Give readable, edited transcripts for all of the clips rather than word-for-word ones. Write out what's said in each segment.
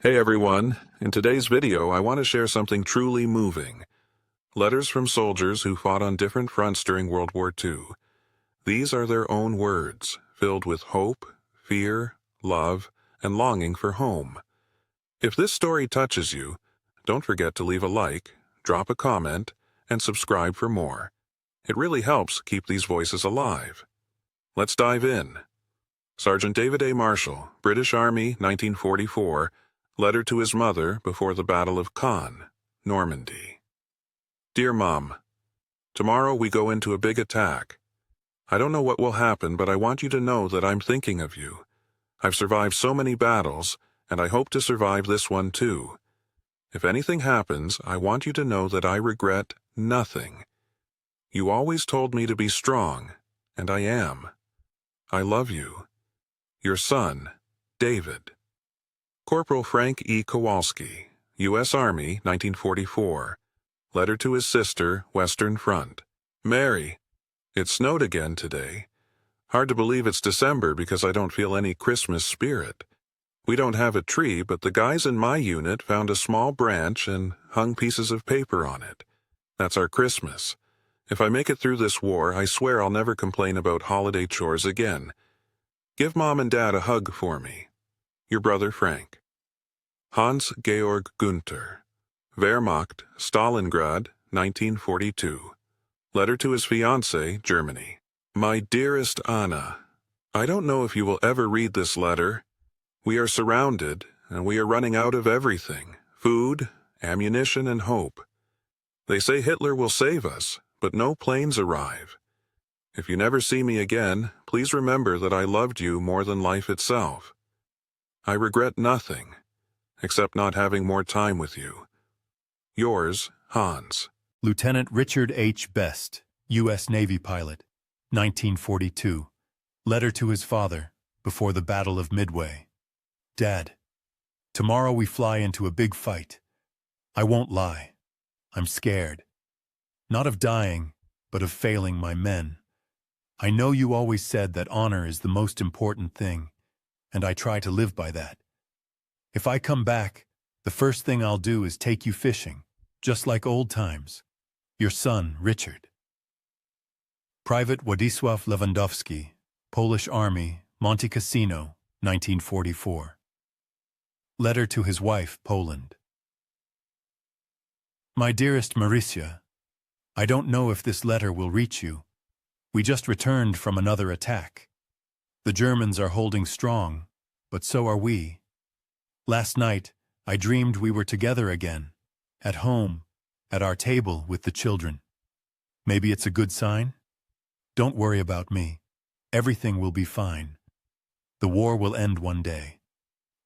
Hey everyone, in today's video I want to share something truly moving. Letters from soldiers who fought on different fronts during World War II. These are their own words, filled with hope, fear, love, and longing for home. If this story touches you, don't forget to leave a like, drop a comment, and subscribe for more. It really helps keep these voices alive. Let's dive in. Sergeant David A. Marshall, British Army, 1944, letter to his mother before the Battle of Caen, Normandy. Dear Mom, tomorrow we go into a big attack. I don't know what will happen, but I want you to know that I'm thinking of you. I've survived so many battles, and I hope to survive this one too. If anything happens, I want you to know that I regret nothing. You always told me to be strong, and I am. I love you. Your son, David. Corporal Frank E. Kowalski, U.S. Army, 1944. Letter to his sister, Western Front. Mary, it snowed again today. Hard to believe it's December because I don't feel any Christmas spirit. We don't have a tree, but the guys in my unit found a small branch and hung pieces of paper on it. That's our Christmas. If I make it through this war, I swear I'll never complain about holiday chores again. Give Mom and Dad a hug for me. Your brother Frank. Hans-Georg Günther, Wehrmacht, Stalingrad, 1942. Letter to his fiancée, Germany. My dearest Anna, I don't know if you will ever read this letter. We are surrounded, and we are running out of everything: food, ammunition, and hope. They say Hitler will save us, but no planes arrive. If you never see me again, please remember that I loved you more than life itself. I regret nothing, except not having more time with you. Yours, Hans. Lieutenant Richard H. Best, U.S. Navy pilot, 1942. Letter to his father, before the Battle of Midway. Dad, tomorrow we fly into a big fight. I won't lie. I'm scared. Not of dying, but of failing my men. I know you always said that honor is the most important thing, and I try to live by that. If I come back, the first thing I'll do is take you fishing, just like old times. Your son, Richard. Private Władysław Lewandowski, Polish Army, Monte Cassino, 1944. Letter to his wife, Poland. My dearest Marysia, I don't know if this letter will reach you. We just returned from another attack. The Germans are holding strong, but so are we. Last night, I dreamed we were together again, at home, at our table with the children. Maybe it's a good sign? Don't worry about me. Everything will be fine. The war will end one day.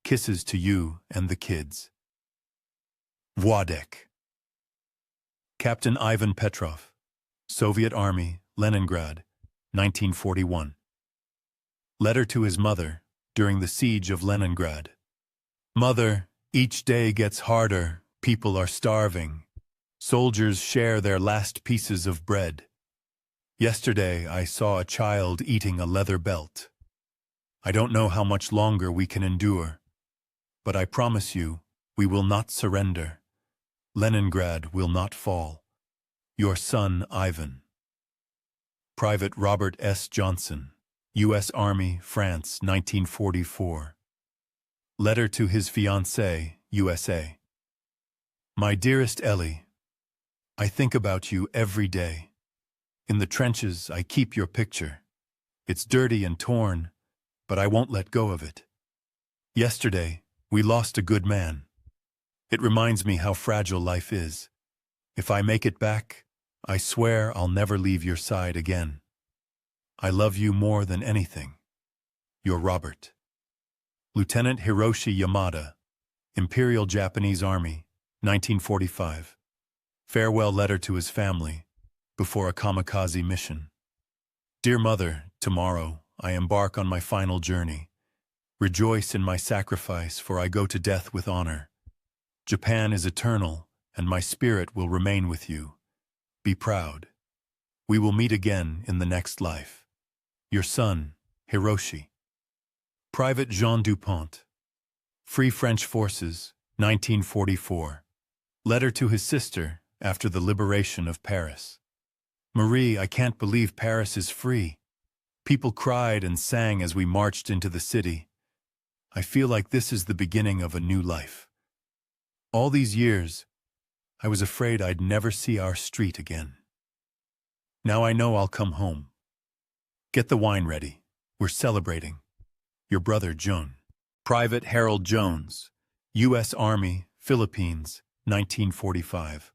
Kisses to you and the kids. Władek. Captain Ivan Petrov, Soviet Army, Leningrad, 1941. Letter to his mother during the siege of Leningrad. Mother, each day gets harder. People are starving. Soldiers share their last pieces of bread. Yesterday I saw a child eating a leather belt. I don't know how much longer we can endure, but I promise you, we will not surrender. Leningrad will not fall. Your son, Ivan. Private Robert S. Johnson, U.S. Army, France, 1944. Letter to his fiancée, USA. My dearest Ellie, I think about you every day. In the trenches, I keep your picture. It's dirty and torn, but I won't let go of it. Yesterday, we lost a good man. It reminds me how fragile life is. If I make it back, I swear I'll never leave your side again. I love you more than anything. Your Robert. Lieutenant Hiroshi Yamada, Imperial Japanese Army, 1945. Farewell letter to his family, before a kamikaze mission. Dear Mother, tomorrow I embark on my final journey. Rejoice in my sacrifice, for I go to death with honor. Japan is eternal, and my spirit will remain with you. Be proud. We will meet again in the next life. Your son, Hiroshi. Private Jean Dupont, Free French Forces, 1944. Letter to his sister after the liberation of Paris. Marie, I can't believe Paris is free. People cried and sang as we marched into the city. I feel like this is the beginning of a new life. All these years, I was afraid I'd never see our street again. Now I know I'll come home. Get the wine ready. We're celebrating. Your brother, John. Private Harold Jones, U.S. Army, Philippines, 1945.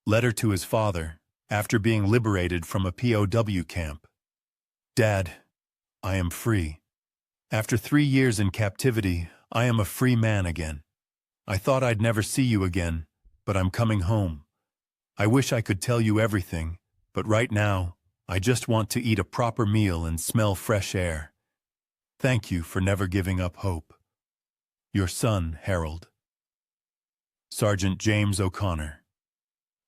Letter to his father after being liberated from a POW camp. Dad, I am free. After 3 years in captivity, I am a free man again. I thought I'd never see you again, but I'm coming home. I wish I could tell you everything, but right now, I just want to eat a proper meal and smell fresh air. Thank you for never giving up hope. Your son, Harold. Sergeant James O'Connor.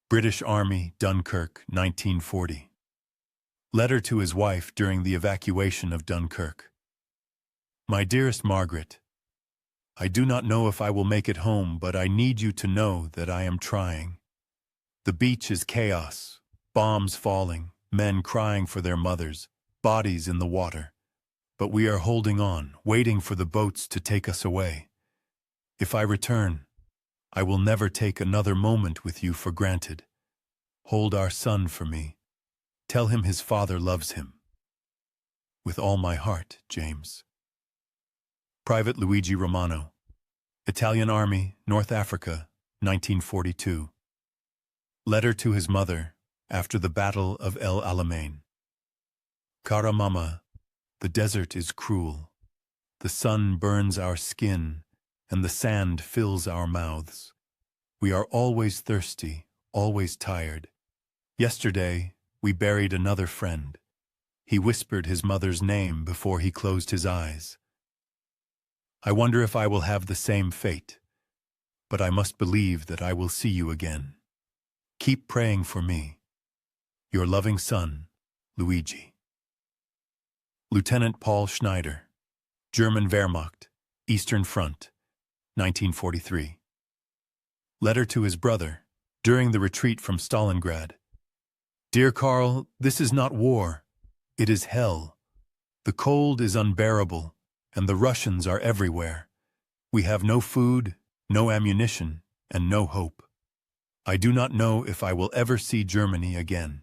British Army, Dunkirk, 1940. Letter to his wife during the evacuation of Dunkirk. My dearest Margaret, I do not know if I will make it home, but I need you to know that I am trying. The beach is chaos, bombs falling, men crying for their mothers, bodies in the water. But we are holding on, waiting for the boats to take us away. If I return, I will never take another moment with you for granted. Hold our son for me. Tell him his father loves him. With all my heart, James. Private Luigi Romano. Italian Army, North Africa, 1942. Letter to his mother after the Battle of El Alamein. Cara Mama, the desert is cruel. The sun burns our skin, and the sand fills our mouths. We are always thirsty, always tired. Yesterday, we buried another friend. He whispered his mother's name before he closed his eyes. I wonder if I will have the same fate, but I must believe that I will see you again. Keep praying for me. Your loving son, Luigi. Lieutenant Paul Schneider, German Wehrmacht, Eastern Front, 1943. Letter to his brother during the retreat from Stalingrad. Dear Karl, this is not war. It is hell. The cold is unbearable, and the Russians are everywhere. We have no food, no ammunition, and no hope. I do not know if I will ever see Germany again.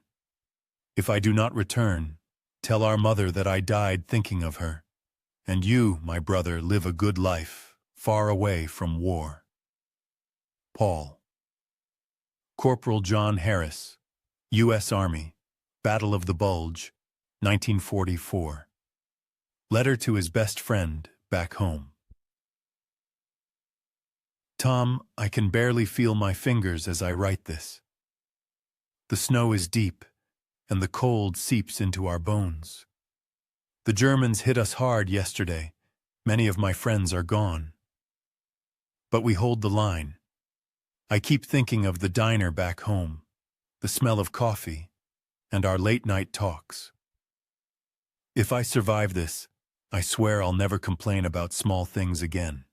If I do not return, tell our mother that I died thinking of her, and you, my brother, live a good life, far away from war. Paul. Corporal John Harris, U.S. Army, Battle of the Bulge, 1944. Letter to his best friend back home. Tom, I can barely feel my fingers as I write this. The snow is deep, and the cold seeps into our bones. The Germans hit us hard yesterday. Many of my friends are gone. But we hold the line. I keep thinking of the diner back home, the smell of coffee, and our late-night talks. If I survive this, I swear I'll never complain about small things again.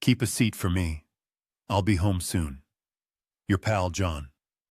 Keep a seat for me. I'll be home soon. Your pal, John.